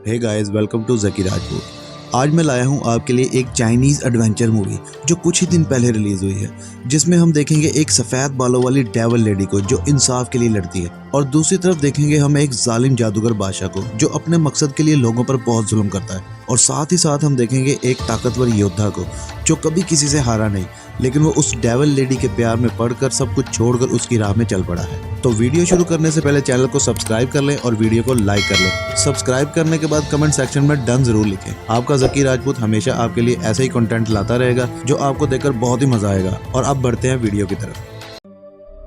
Hey guys, welcome to Zaki Rajput. आज मैं लाया हूँ आपके लिए एक चाइनीज़ एडवेंचर मूवी जो कुछ ही दिन पहले रिलीज़ हुई है, जिसमें हम देखेंगे एक सफ़ेद बालों वाली डेविल लेडी को जो इंसाफ के लिए लड़ती है, और दूसरी तरफ देखेंगे हम एक जालिम जादूगर बादशाह को जो अपने मकसद के लिए लोगों पर बहुत जुल्म करता है। और साथ ही साथ हम देखेंगे एक ताकतवर योद्धा को जो कभी किसी से हारा नहीं, लेकिन वो उस डेविल लेडी के प्यार में पड़कर सब कुछ छोड़कर उसकी राह में चल पड़ा है। तो वीडियो शुरू करने से पहले चैनल को सब्सक्राइब कर लें और वीडियो को लाइक कर लें। सब्सक्राइब करने के बाद कमेंट सेक्शन में डन जरूर लिखें। आपका ज़की राजपूत हमेशा आपके लिए ऐसे ही कंटेंट लाता रहेगा जो आपको देखकर बहुत ही मजा आएगा। और अब बढ़ते हैं वीडियो की तरफ।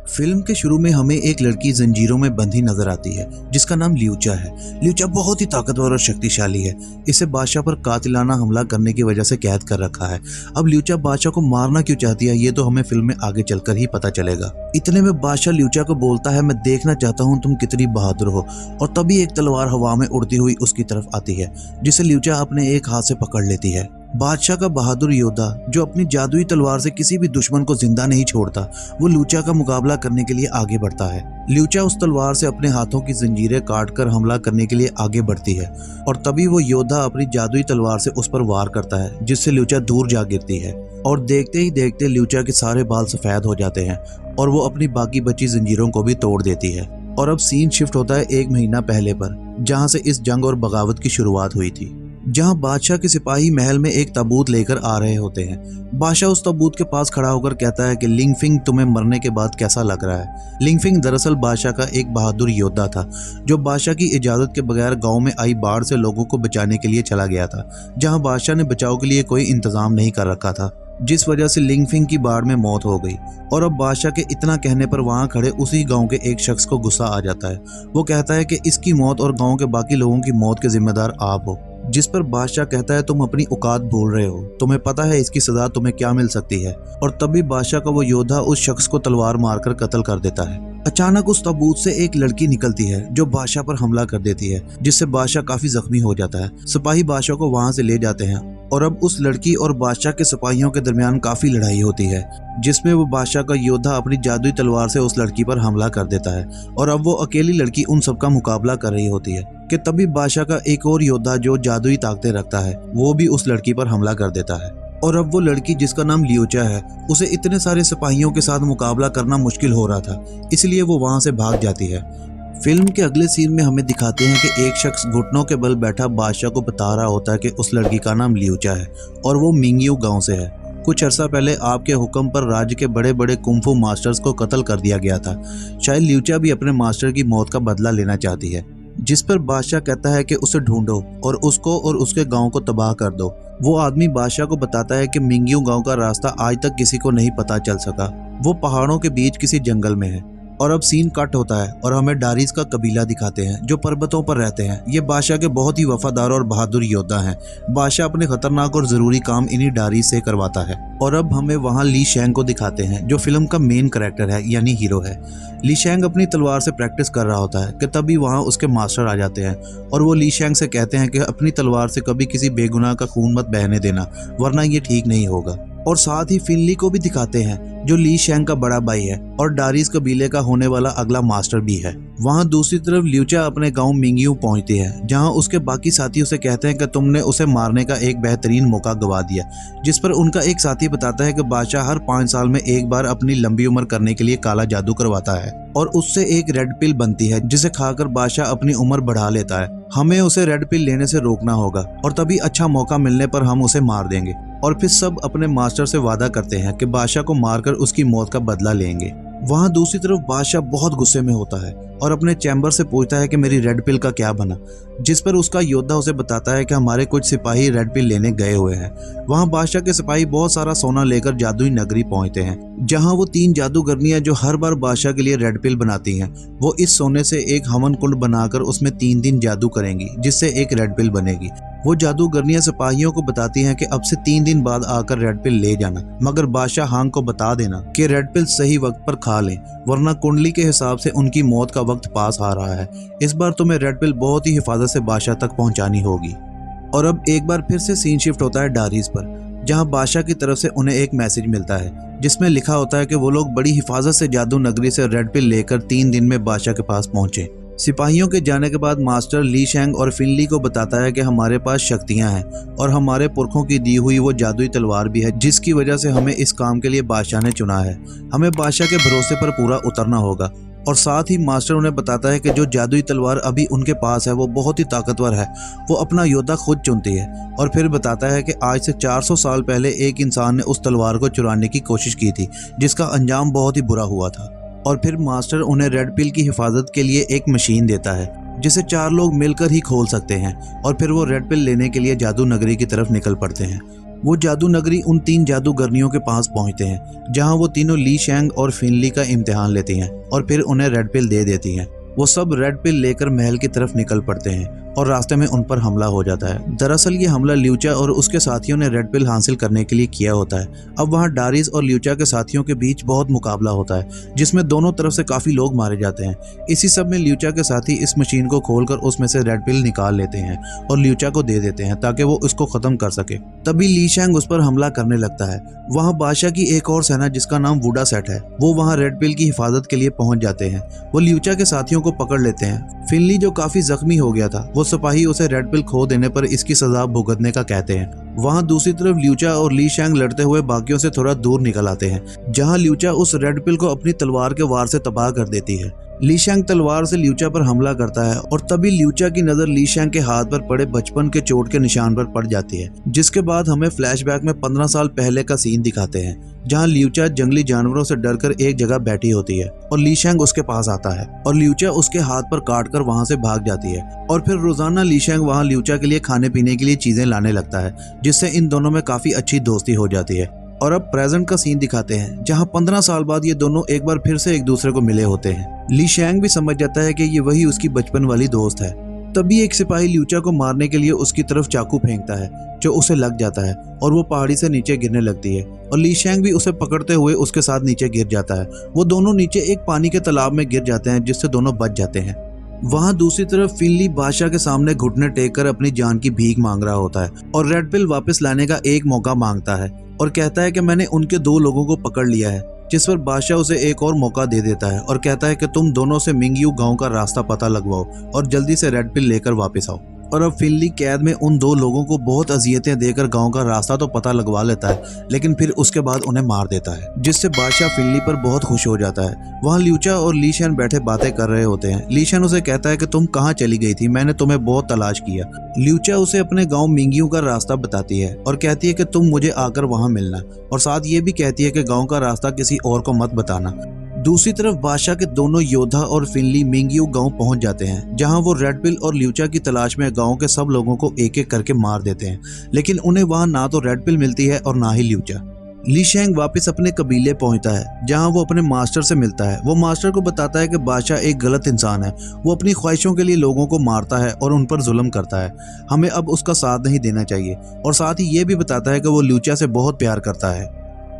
फिल्म के शुरू में हमें एक लड़की जंजीरों में बंधी नजर आती है जिसका नाम ल्यूचा है। ल्यूचा बहुत ही ताकतवर और शक्तिशाली है। इसे बादशाह पर कातिलाना हमला करने की वजह से कैद कर रखा है। अब ल्यूचा बादशाह को मारना क्यों चाहती है ये तो हमें फिल्म में आगे चलकर ही पता चलेगा। इतने में बादशाह ल्यूचा को बोलता है, मैं देखना चाहता हूँ तुम कितनी बहादुर हो। और तभी एक तलवार हवा में उड़ती हुई उसकी तरफ आती है जिसे ल्यूचा अपने एक हाथ से पकड़ लेती है। बादशाह का बहादुर योद्धा जो अपनी जादुई तलवार से किसी भी दुश्मन को जिंदा नहीं छोड़ता, वो ल्यूचा का मुकाबला करने के लिए आगे बढ़ता है। ल्यूचा उस तलवार से अपने हाथों की जंजीरें काटकर हमला करने के लिए आगे बढ़ती है, और तभी वो योद्धा अपनी जादुई तलवार से उस पर वार करता है जिससे ल्यूचा दूर जा गिरती है। और देखते ही देखते ल्यूचा के सारे बाल सफेद हो जाते हैं और वो अपनी बाकी बची जंजीरों को भी तोड़ देती है। और अब सीन शिफ्ट होता है 1 महीना पहले पर, जहाँ से इस जंग और बगावत की शुरुआत हुई थी, जहां बादशाह के सिपाही महल में एक ताबूत लेकर आ रहे होते हैं। बादशाह उस ताबूत के पास खड़ा होकर कहता है कि लिंगफिंग तुम्हें मरने के बाद कैसा लग रहा है। लिंगफिंग दरअसल बादशाह का एक बहादुर योद्धा था जो बादशाह की इजाजत के बगैर गांव में आई बाढ़ से लोगों को बचाने के लिए चला गया था, जहां बादशाह ने बचाव के लिए कोई इंतजाम नहीं कर रखा था, जिस वजह से लिंगफिंग की बाढ़ में मौत हो गई। और अब बादशाह के इतना कहने पर वहां खड़े उसी गांव के एक शख्स को गुस्सा आ जाता है। वो कहता है कि इसकी मौत और गांव के बाकी लोगों की मौत के जिम्मेदार आप हो। जिस पर बादशाह कहता है, तुम अपनी औकात भूल रहे हो, तुम्हें पता है इसकी सजा तुम्हें क्या मिल सकती है। और तभी बादशाह का वो योद्धा उस शख्स को तलवार मारकर कत्ल कर देता है। अचानक उस ताबूत से एक लड़की निकलती है जो बादशाह पर हमला कर देती है, जिससे बादशाह काफी जख्मी हो जाता है। सिपाही बादशाह को वहां से ले जाते हैं, और अब उस लड़की और बादशाह के सिपाहियों के दरमियान काफी लड़ाई होती है, जिसमें वो बादशाह का योद्धा अपनी जादुई तलवार से उस लड़की पर हमला कर देता है। और अब वो अकेली लड़की उन सबका मुकाबला कर रही होती है कि तभी बादशाह का एक और योद्धा जो जादुई ताकतें रखता है वो भी उस लड़की पर हमला कर देता है। और अब वो लड़की जिसका नाम ल्यूचा है, उसे इतने सारे सिपाहियों के साथ मुकाबला करना मुश्किल हो रहा था, इसलिए वो वहां से भाग जाती है। फिल्म के अगले सीन में हमें दिखाते हैं कि एक शख्स घुटनों के बल बैठा बादशाह को बता रहा होता है कि उस लड़की का नाम ल्यूचा है और वो मिंगयू गांव से है। कुछ अर्सा पहले आपके हुक्म पर राज्य के बड़े बड़े कुंफू मास्टर्स को कत्ल कर दिया गया था। शायद ल्यूचा भी अपने मास्टर की मौत का बदला लेना चाहती है। जिस पर बादशाह कहता है कि उसे ढूंढो और उसको और उसके गांव को तबाह कर दो। वो आदमी बादशाह को बताता है कि मिंगयू गांव का रास्ता आज तक किसी को नहीं पता चल सका, वो पहाड़ों के बीच किसी जंगल में है। और अब सीन कट होता है और हमें डारीज का कबीला दिखाते हैं जो पर्वतों पर रहते हैं। ये बादशाह के बहुत ही वफादार और बहादुर योद्धा हैं। बादशाह अपने खतरनाक और जरूरी काम इन्हीं डारीज से करवाता है। और अब हमें वहाँ ली शेंग को दिखाते हैं जो फिल्म का मेन कैरेक्टर है, यानी हीरो है। ली शेंग अपनी तलवार से प्रैक्टिस कर रहा होता है कि तभी वहाँ उसके मास्टर आ जाते हैं और वो ली शेंग से कहते हैं कि अपनी तलवार से कभी किसी बेगुनाह का खून मत बहने देना, वरना ये ठीक नहीं होगा। और साथ ही फिनली को भी दिखाते हैं जो ली शेंग का बड़ा भाई है और डारीज कबीले का होने वाला अगला मास्टर भी है। वहाँ दूसरी तरफ ल्यूचा अपने गांव मिंगयू पहुंचती है, जहां उसके बाकी साथी उसे कहते हैं कि तुमने उसे मारने का एक बेहतरीन मौका गवा दिया। जिस पर उनका एक साथी बताता है कि बादशाह हर 5 साल में एक बार अपनी लंबी उम्र करने के लिए काला जादू करवाता है और उससे एक रेड पिल बनती है जिसे खाकर बादशाह अपनी उम्र बढ़ा लेता है। हमें उसे रेड पिल लेने से रोकना होगा और तभी अच्छा मौका मिलने पर हम उसे मार देंगे। और फिर सब अपने मास्टर से वादा करते हैं कि बादशाह को मारकर उसकी मौत का बदला लेंगे। वहाँ दूसरी तरफ बादशाह बहुत गुस्से में होता है और अपने चैम्बर से पूछता है कि मेरी रेड पिल का क्या बना। जिस पर उसका योद्धा उसे बताता है कि हमारे कुछ सिपाही रेड पिल लेने गए हुए हैं। वहाँ बादशाह के सिपाही बहुत सारा सोना लेकर जादुई नगरी पहुंचते हैं, जहाँ वो 3 जादूगरनियां जो हर बार बादशाह के लिए रेड पिल बनाती हैं, वो इस सोने से एक हवन कुंड बनाकर उसमें 3 दिन जादू करेंगी जिससे एक रेड पिल बनेगी। वो जादूगरनियां सिपाहियों को बताती हैं कि अब से 3 दिन बाद आकर रेड पिल ले जाना, मगर बादशाह हांग को बता देना कि रेड पिल सही वक्त पर खा लें, वरना कुंडली के हिसाब से उनकी मौत का वक्त पास आ रहा है। इस बार तुम्हें रेड पिल बहुत ही हिफाजत से बादशाह तक पहुंचानी होगी। और अब एक बार फिर से सीन शिफ्ट होता है डारीज पर, जहां बादशाह की तरफ से उन्हें एक मैसेज मिलता है जिसमें लिखा होता है कि वो लोग बड़ी हिफाजत से जादू नगरी से रेड पिल लेकर 3 दिन में बादशाह के पास पहुंचे। सिपाहियों के जाने के बाद मास्टर ली शेंग और फिनली को बताता है कि हमारे पास शक्तियां हैं और हमारे पुरखों की दी हुई वो जादुई तलवार भी है जिसकी वजह से हमें इस काम के लिए बादशाह ने चुना है। हमें बादशाह के भरोसे पर पूरा उतरना होगा। और साथ ही मास्टर उन्हें बताता है कि जो जादुई तलवार अभी उनके पास है वो बहुत ही ताकतवर है। वो अपना योद्धा खुद चुनती है और फिर बताता है कि आज से 400 साल पहले एक इंसान ने उस तलवार को चुराने की कोशिश की थी जिसका अंजाम बहुत ही बुरा हुआ था। और फिर मास्टर उन्हें रेड पिल की हिफाजत के लिए एक मशीन देता है जिसे 4 लोग मिलकर ही खोल सकते हैं। और फिर वो रेड पिल लेने के लिए जादू नगरी की तरफ निकल पड़ते हैं। वो जादू नगरी उन 3 जादूगरनियों के पास पहुंचते हैं जहां वो तीनों ली शेंग और फिनली का इम्तिहान लेती हैं और फिर उन्हें रेड पिल दे देती हैं। वो सब रेड पिल लेकर महल की तरफ निकल पड़ते हैं और रास्ते में उन पर हमला हो जाता है। दरअसल ये हमला ल्यूचा और उसके साथियों ने रेड पिल हासिल करने के लिए किया होता है। अब वहाँ डारिस और ल्यूचा के साथियों के बीच बहुत मुकाबला होता है जिसमें दोनों तरफ से काफी लोग मारे जाते हैं। इसी सब में ल्यूचा के साथी इस मशीन को खोलकर उसमें से रेड पिल निकाल लेते हैं और ल्यूचा को दे देते हैं ताकि वो इसको खत्म कर सके। तभी ली शेंग उस पर हमला करने लगता है। वहाँ बादशाह की एक और सेना जिसका नाम वुडा सेट है वो वहाँ रेड पिल की हिफाजत के लिए पहुंच जाते हैं। वो ल्यूचा के साथियों को पकड़ लेते हैं। फिनली जो काफी जख्मी हो गया था वो सिपाही उसे रेड पिल खो देने पर इसकी सजा भुगतने का कहते हैं। वहाँ दूसरी तरफ ल्यूचा और ली शेंग लड़ते हुए बाकियों से थोड़ा दूर निकल आते हैं जहाँ ल्यूचा उस रेड पिल को अपनी तलवार के वार से तबाह कर देती है। ली शेंग तलवार से ल्यूचा पर हमला करता है और तभी ल्यूचा की नजर ली शेंग के हाथ पर पड़े बचपन के चोट के निशान पर पड़ जाती है जिसके बाद हमें फ्लैशबैक में 15 साल पहले का सीन दिखाते हैं जहां ल्यूचा जंगली जानवरों से डरकर एक जगह बैठी होती है और ली शेंग उसके पास आता है और ल्यूचा उसके हाथ पर काटकर वहां से भाग जाती है। और फिर रोजाना ली शेंग वहां ल्यूचा के लिए खाने पीने के लिए चीजें लाने लगता है जिससे इन दोनों में काफी अच्छी दोस्ती हो जाती है। और अब प्रेजेंट का सीन दिखाते हैं जहां 15 साल बाद ये दोनों एक बार फिर से एक दूसरे को मिले होते हैं। ली शेंग भी समझ जाता है कि ये वही उसकी बचपन वाली दोस्त है। तभी एक सिपाही ल्यूचा को मारने के लिए उसकी तरफ चाकू फेंकता है जो उसे लग जाता है और वो पहाड़ी से नीचे गिरने लगती है और ली शेंग भी उसे पकड़ते हुए उसके साथ नीचे गिर जाता है। वो दोनों नीचे एक पानी के तालाब में गिर जाते हैं जिससे दोनों बच जाते हैं। वहाँ दूसरी तरफ फिनली बादशाह के सामने घुटने टेक कर अपनी जान की भीख मांग रहा होता है और रेड पिल वापस लाने का एक मौका मांगता है और कहता है कि मैंने उनके 2 लोगों को पकड़ लिया है। जिस पर बादशाह उसे एक और मौका दे देता है और कहता है कि तुम दोनों से मिंगयू गांव का रास्ता पता लगवाओ और जल्दी से रेड पिल लेकर वापस आओ। और अब फिनली कैद में उन 2 लोगों को बहुत अजियतें देकर गांव का रास्ता तो पता लगवा लेता है लेकिन फिर उसके बाद उन्हें मार देता है जिससे बादशाह फिनली पर बहुत खुश हो जाता है। वहाँ ल्यूचा और ली शेंग बैठे बातें कर रहे होते हैं। ली शेंग उसे कहता है कि तुम कहाँ चली गई थी, मैंने तुम्हें बहुत तलाश किया। ल्यूचा उसे अपने गाँव मिंगयू का रास्ता बताती है और कहती है कि तुम मुझे आकर वहाँ मिलना और साथ ये भी कहती है कि गाँव का रास्ता किसी और को मत बताना। दूसरी तरफ बादशाह के दोनों योद्धा और फिनली मिंगयू गांव पहुंच जाते हैं जहां वो रेड पिल और ल्यूचा की तलाश में गांव के सब लोगों को एक एक करके मार देते हैं लेकिन उन्हें वहां ना तो रेड पिल मिलती है और ना ही ल्यूचा। ली शेंग वापस अपने कबीले पहुंचता है जहां वो अपने मास्टर से मिलता है। वो मास्टर को बताता है कि बादशाह एक गलत इंसान है। वो अपनी ख्वाहिशों के लिए लोगों को मारता है और उन पर जुल्म करता है। हमें अब उसका साथ नहीं देना चाहिए। और साथ ही ये भी बताता है कि वो ल्यूचा से बहुत प्यार करता है।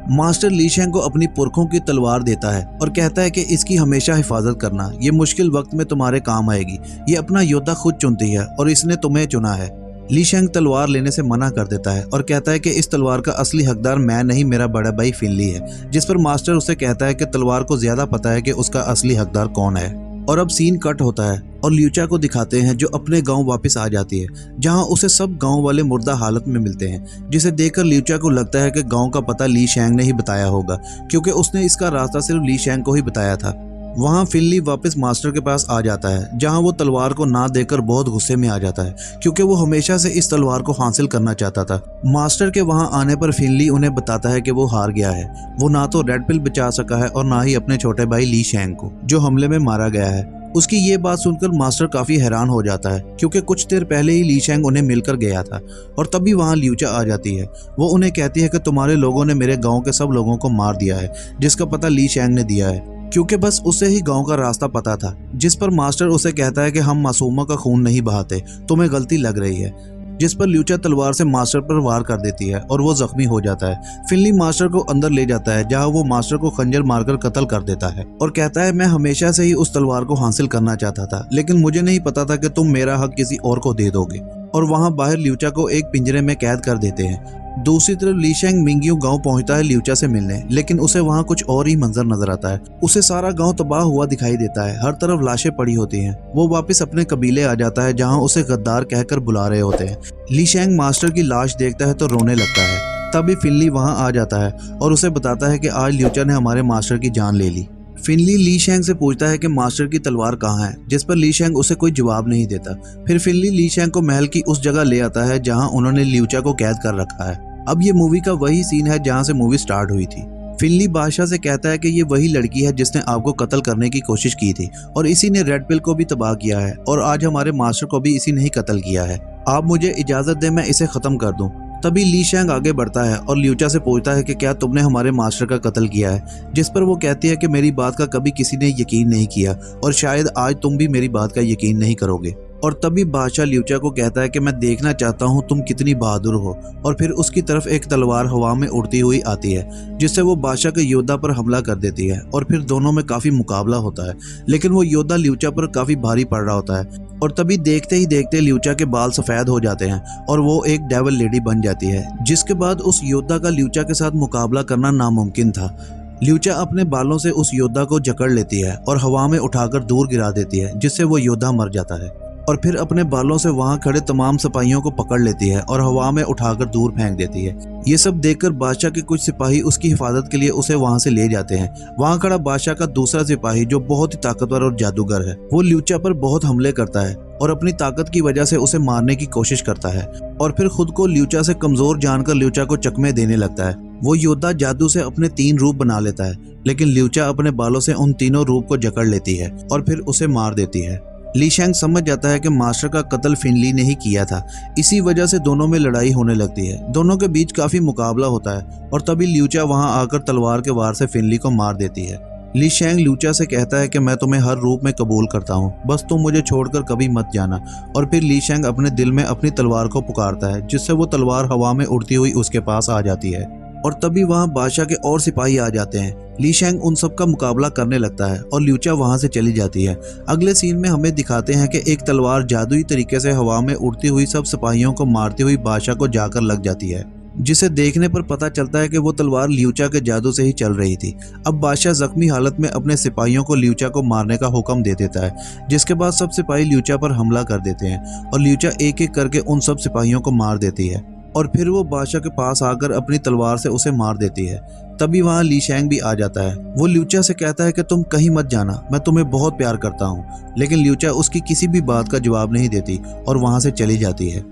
मास्टर ली शेंग को अपनी पुरखों की तलवार देता है और कहता है कि इसकी हमेशा हिफाजत करना, ये मुश्किल वक्त में तुम्हारे काम आएगी। ये अपना योद्धा खुद चुनती है और इसने तुम्हें चुना है। ली शेंग तलवार लेने से मना कर देता है और कहता है कि इस तलवार का असली हकदार मैं नहीं, मेरा बड़ा भाई फिनली है। जिस पर मास्टर उसे कहता है कि तलवार को ज्यादा पता है कि उसका असली हकदार कौन है। और अब सीन कट होता है और ल्यूचा को दिखाते हैं जो अपने गांव वापस आ जाती है जहां उसे सब गांव वाले मुर्दा हालत में मिलते हैं जिसे देखकर ल्यूचा को लगता है कि गांव का पता ली शेंग ने ही बताया होगा क्योंकि उसने इसका रास्ता सिर्फ ली शेंग को ही बताया था। वहां फिनली वापस मास्टर के पास आ जाता है जहां वो तलवार को ना देकर बहुत गुस्से में आ जाता है क्योंकि वो हमेशा से इस तलवार को हासिल करना चाहता था। मास्टर के वहां आने पर फिनली उन्हें बताता है कि वो हार गया है। वो ना तो रेड पिल बचा सका है और ना ही अपने छोटे भाई ली शेंग को जो हमले में मारा गया है। उसकी ये बात सुनकर मास्टर काफी हैरान हो जाता है क्योंकि कुछ देर पहले ही ली शेंग उन्हें मिलकर गया था। और तभी वहां ल्यूचा आ जाती है। वो उन्हें कहती है कि तुम्हारे लोगों ने मेरे गांव के सब लोगों को मार दिया है जिसका पता ली शेंग ने दिया है क्योंकि बस उसे ही गांव का रास्ता पता था। जिस पर मास्टर उसे कहता है कि हम मासूमा का खून नहीं बहाते, तुम्हें गलती लग रही है। जिस पर ल्यूचा तलवार से मास्टर पर वार कर देती है और वो जख्मी हो जाता है। फिनली मास्टर को अंदर ले जाता है जहां वो मास्टर को खंजर मारकर कत्ल कर देता है और कहता है मैं हमेशा से ही उस तलवार को हासिल करना चाहता था लेकिन मुझे नहीं पता था कि तुम मेरा हक किसी और को दे दोगे। और वहां बाहर ल्यूचा को एक पिंजरे में कैद कर देते हैं दूसरी तरफ ली शेंग मिंग्यू गांव पहुंचता है ल्यूचा से मिलने, लेकिन उसे वहां कुछ और ही मंजर नजर आता है। उसे सारा गांव तबाह हुआ दिखाई देता है, हर तरफ लाशें पड़ी होती हैं। वो वापस अपने कबीले आ जाता है जहां उसे गद्दार कहकर बुला रहे होते हैं। ली शेंग मास्टर की लाश देखता है तो रोने लगता है। तभी फिनली वहां आ जाता है और उसे बताता है कि आज ल्यूचा ने हमारे मास्टर की जान ले ली। फिनली ली शेंग से पूछता है कि मास्टर की तलवार कहाँ है, जिस पर ली शेंग उसे कोई जवाब नहीं देता। फिर फिनली ली शेंग को महल की उस जगह ले आता है जहां उन्होंने ल्यूचा को कैद कर रखा है। अब ये मूवी का वही सीन है जहां से मूवी स्टार्ट हुई थी। फिनली बादशाह से कहता है कि ये वही लड़की है जिसने आपको कत्ल करने की कोशिश की थी और इसी ने रेड पिल को भी तबाह किया है और आज हमारे मास्टर को भी इसी ने ही कत्ल किया है। आप मुझे इजाजत दें मैं इसे खत्म कर दूं। तभी ली शेंग आगे बढ़ता है और ल्यूचा से पूछता है कि क्या तुमने हमारे मास्टर का कत्ल किया है, जिस पर वो कहती है कि मेरी बात का कभी किसी ने यकीन नहीं किया और शायद आज तुम भी मेरी बात का यकीन नहीं करोगे। और तभी बादशाह ल्यूचा को कहता है कि मैं देखना चाहता हूँ तुम कितनी बहादुर हो, और फिर उसकी तरफ एक तलवार हवा में उड़ती हुई आती है जिससे वो बादशाह के योद्धा पर हमला कर देती है और फिर दोनों में काफी मुकाबला होता है, लेकिन वो योद्धा ल्यूचा पर काफी भारी पड़ रहा होता है। और तभी देखते ही देखते ल्यूचा के बाल सफेद हो जाते हैं और वो एक डेविल लेडी बन जाती है, जिसके बाद उस योद्धा का ल्यूचा के साथ मुकाबला करना नामुमकिन था। ल्यूचा अपने बालों से उस योद्धा को जकड़ लेती है और हवा में उठाकर दूर गिरा देती है, जिससे वो योद्धा मर जाता है और फिर अपने बालों से वहां खड़े तमाम सिपाहियों को पकड़ लेती है और हवा में उठाकर दूर फेंक देती है। ये सब देखकर बादशाह के कुछ सिपाही उसकी हिफाजत के लिए उसे वहां से ले जाते हैं। वहां खड़ा बादशाह का दूसरा सिपाही जो बहुत ही ताकतवर और जादूगर है, वो ल्यूचा पर बहुत हमले करता है और अपनी ताकत की वजह से उसे मारने की कोशिश करता है और फिर खुद को ल्यूचा से कमजोर जानकर ल्यूचा को चकमे देने लगता है। वो योद्धा जादू से अपने 3 रूप बना लेता है, लेकिन ल्यूचा अपने बालों से उन तीनों रूप को जकड़ लेती है और फिर उसे मार देती है। ली शेंग समझ जाता है कि मास्टर का कत्ल फिनली ने ही किया था, इसी वजह से दोनों में लड़ाई होने लगती है। दोनों के बीच काफी मुकाबला होता है और तभी ल्यूचा वहां आकर तलवार के वार से फिनली को मार देती है। ली शेंग ल्यूचा से कहता है कि मैं तुम्हें हर रूप में कबूल करता हूँ, बस तुम मुझे छोड़कर कभी मत जाना। और फिर ली शेंग अपने दिल में अपनी तलवार को पुकारता है, जिससे वो तलवार हवा में उड़ती हुई उसके पास आ जाती है और तभी वहां बादशाह के और सिपाही आ जाते हैं। ली शेंग उन सब का मुकाबला करने लगता है और ल्यूचा वहां से चली जाती है। अगले सीन में हमें दिखाते हैं कि एक तलवार जादुई तरीके से हवा में उड़ती हुई सब सिपाहियों को मारती हुई बादशाह को जाकर लग जाती है, जिसे देखने पर पता चलता है कि वो तलवार ल्यूचा के जादू से ही चल रही थी। अब बादशाह जख्मी हालत में अपने सिपाहियों को ल्यूचा को मारने का हुक्म दे देता है, जिसके बाद सब सिपाही ल्यूचा पर हमला कर देते हैं और ल्यूचा एक एक करके उन सब सिपाहियों को मार देती है और फिर वो बादशाह के पास आकर अपनी तलवार से उसे मार देती है। तभी वहाँ ली शेंग भी आ जाता है। वो ल्यूचा से कहता है कि तुम कहीं मत जाना, मैं तुम्हें बहुत प्यार करता हूँ, लेकिन ल्यूचा उसकी किसी भी बात का जवाब नहीं देती और वहाँ से चली जाती है।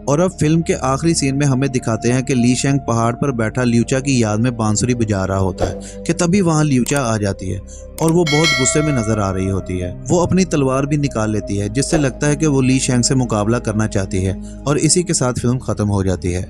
और अब फिल्म के आखिरी सीन में हमें दिखाते हैं कि ली शेंग पहाड़ पर बैठा ल्यूचा की याद में बांसुरी बजा रहा होता है कि तभी वहाँ ल्यूचा आ जाती है और वो बहुत गुस्से में नजर आ रही होती है। वो अपनी तलवार भी निकाल लेती है, जिससे लगता है कि वो ली शेंग से मुकाबला करना चाहती है और इसी के साथ फिल्म खत्म हो जाती है।